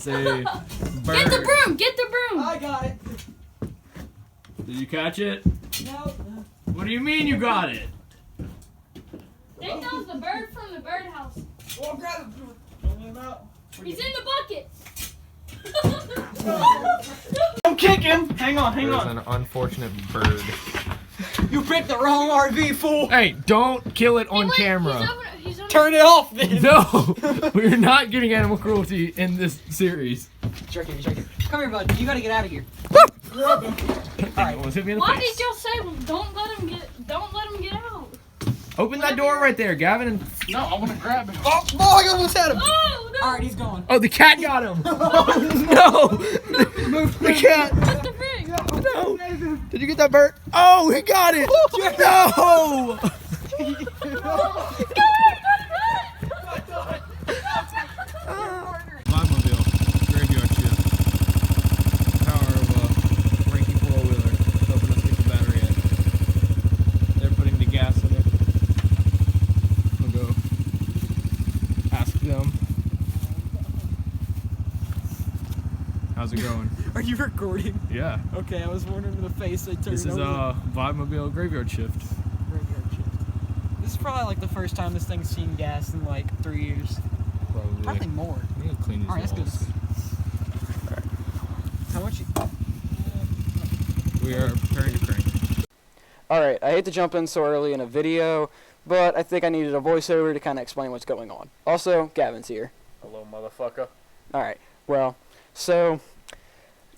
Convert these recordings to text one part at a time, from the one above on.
is a bird. Get the broom! Get the broom! I got it. Did you catch it? No. What do you mean you got it? I think that was the bird from the birdhouse. Oh, grab it. Don't let him out. He's in the bucket. Don't kick him. Hang on, hang There's on. an unfortunate bird. You picked the wrong RV, fool. Hey, don't kill it on Wait, camera. he's over. Turn it off then. No, we're not getting animal cruelty in this series. Jerky. Come here, bud. You gotta get out of here. Alright, well, hit me in the Why face. did y'all say don't let him get out? Open that door right there, Gavin. And... No, I want to grab him. Oh, I almost had him. Oh no! All right, he's going. Oh, the cat got him. No, the cat. What the frick? No. Did you get that bird? Oh, he got it. No. VibeMobile, graveyard shift. Power of a ranky four-wheeler. Helping us get the battery in. They're putting the gas in it. I'll go ask them. How's it going? Are you recording? Yeah. Okay, I was wondering the face I turned This is over. VibeMobile graveyard shift. Graveyard shift. This is probably like the first time this thing's seen gas in like 3 years. Probably more. We need to clean these All right, that's walls. good. Alright. How much? We are preparing to crank. Alright, I hate to jump in so early in a video, but I think I needed a voiceover to kind of explain what's going on. Also, Gavin's here. Hello, motherfucker. Alright, well, so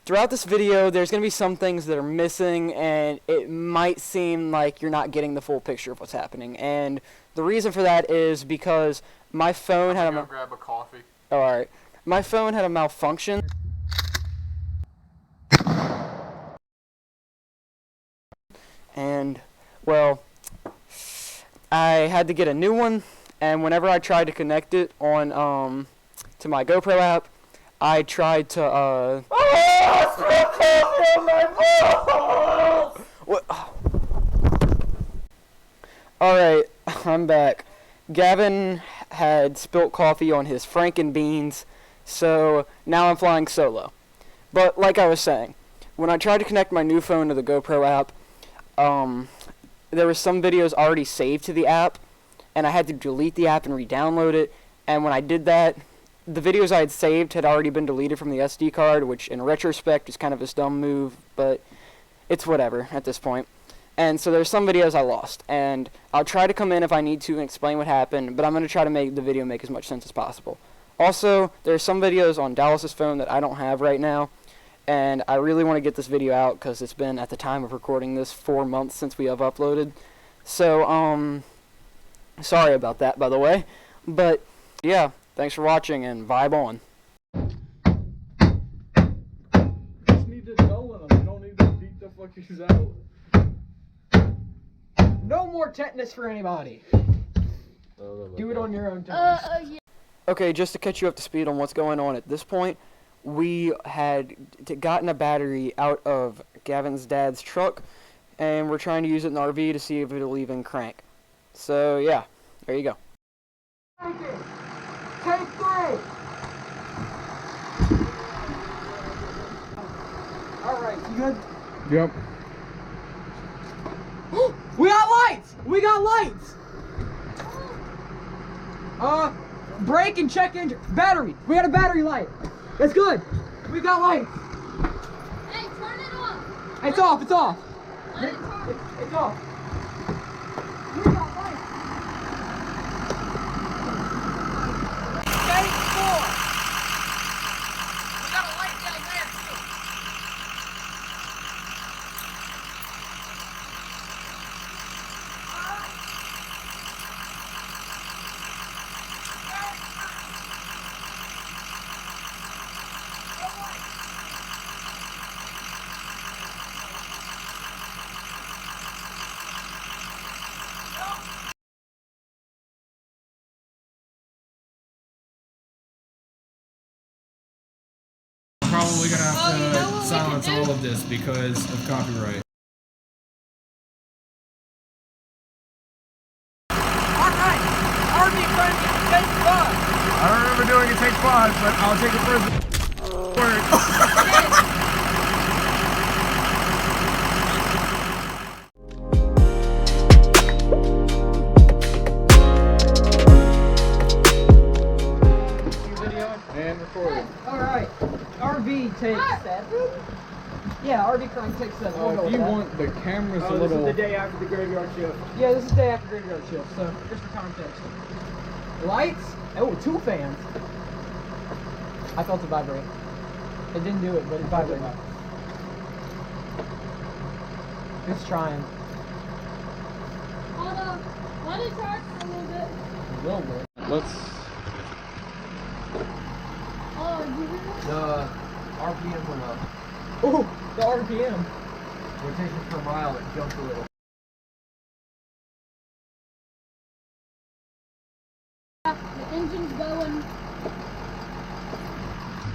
throughout this video, there's going to be some things that are missing, and it might seem like you're not getting the full picture of what's happening. And the reason for that is because my phone had a... grab a coffee. Oh, alright. My phone had a malfunction. And, well, I had to get a new one, and whenever I tried to connect it on, to my GoPro app, I tried to, What? Alright, I'm back. Gavin had spilt coffee on his Franken beans, so now I'm flying solo. But like I was saying, when I tried to connect my new phone to the GoPro app, there were some videos already saved to the app, and I had to delete the app and re-download it, and when I did that, the videos I had saved had already been deleted from the SD card, which in retrospect is kind of a dumb move, but it's whatever at this point. And so there's some videos I lost, and I'll try to come in if I need to and explain what happened, but I'm going to try to make the video make as much sense as possible. Also, there's some videos on Dallas's phone that I don't have right now, and I really want to get this video out because it's been, at the time of recording this, 4 months since we have uploaded. So, sorry about that, by the way. But, yeah, thanks for watching, and vibe on. Just need to dull them. You don't need to beat the fuckers out. No more tetanus for anybody. Do it on your own time. Yeah. Okay, just to catch you up to speed on what's going on at this point, we had gotten a battery out of Gavin's dad's truck, and we're trying to use it in the RV to see if it'll even crank. So, yeah, there you go. Take 3. Alright, you good? Yep. We got lights! We got lights! Brake and check engine. Battery! We got a battery light. That's good. We got lights. Hey, turn it off. It's off, it's off. Let it turn. It's off. We got lights. Tank 4. We got a light down there too. Probably gonna have Oh, you know what we silence can do? all of this because of copyright. Alright. RV friendly. Take 5. I don't remember doing a take 5, but I'll take it first. And recording. Alright. RV takes 7? Yeah, RV crank takes 7. We'll go If with you that. want the cameras a This little. is the day after the graveyard shift. Yeah, this is day after graveyard shift, so just for context. Lights? Oh, 2 fans. I felt it vibrate. It didn't do it, but it vibrated. It's trying. Hold up. Let it charge for a little bit. A little bit. Let's. Oh, did you hear that? The RPM went up. Ooh, the RPM. Rotation per mile, it jumped a little. The engine's going.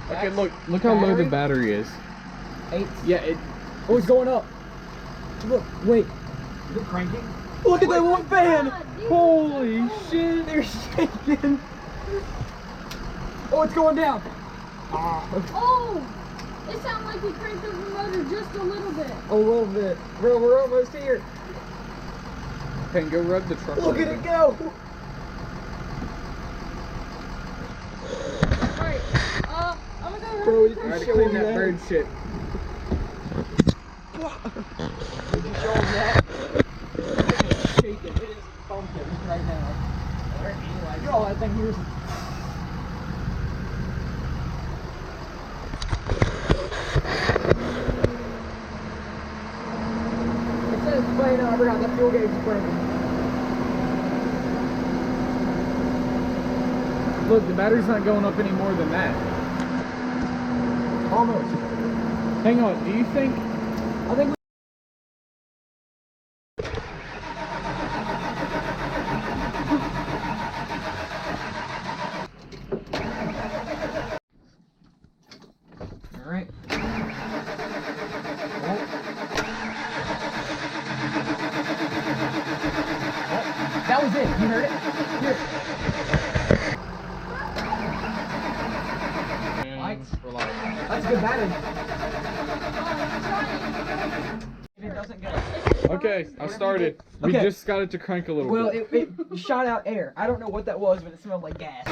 Okay, look how low the battery is. 8. Yeah, it. Oh, it's going up. Look, wait. Is it cranking? Look at that one fan! God, these Holy are so shit! They're shaking. Oh, it's going down. Oh! It sounds like we cranked up the motor just a little bit. A little bit. Bro, we're almost here. Hey, go rub the truck. Look at it go. Alright, I'm gonna go Bro, run you the can Alright, show clean them that bird shit. Did you show them that? It's shaking. It is bumping right now. You're all that thing here's. It says play now. I forgot the fuel gauge is breaking. Look, the battery's not going up any more than that. Almost. Hang on, do you think? I think Alright. That was it. You heard it? Here. Lights. That's a good battery. If it doesn't go. Okay, I started. We Okay. just got it to crank a little Well, bit. it shot out air. I don't know what that was, but it smelled like gas.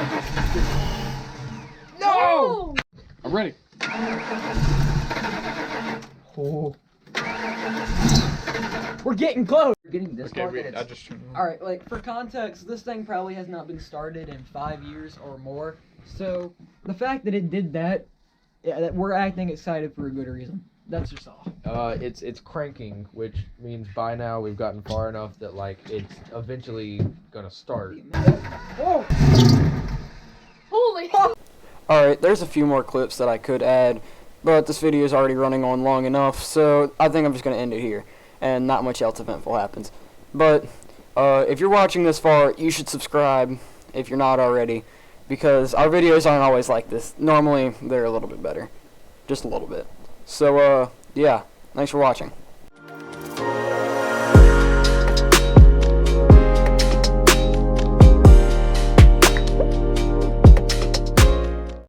No! I'm ready. Oh. We're getting close. We're getting this Okay, far. I just turned it on. Alright, like, for context, this thing probably has not been started in 5 years or more. So, the fact that it did that, yeah, that we're acting excited for a good reason. That's just all. It's cranking, which means by now we've gotten far enough that like it's eventually gonna start. Oh! Holy! Alright, there's a few more clips that I could add, but this video is already running on long enough, so I think I'm just going to end it here, and not much else eventful happens. But, if you're watching this far, you should subscribe, if you're not already, because our videos aren't always like this. Normally, they're a little bit better. Just a little bit. So, yeah, thanks for watching.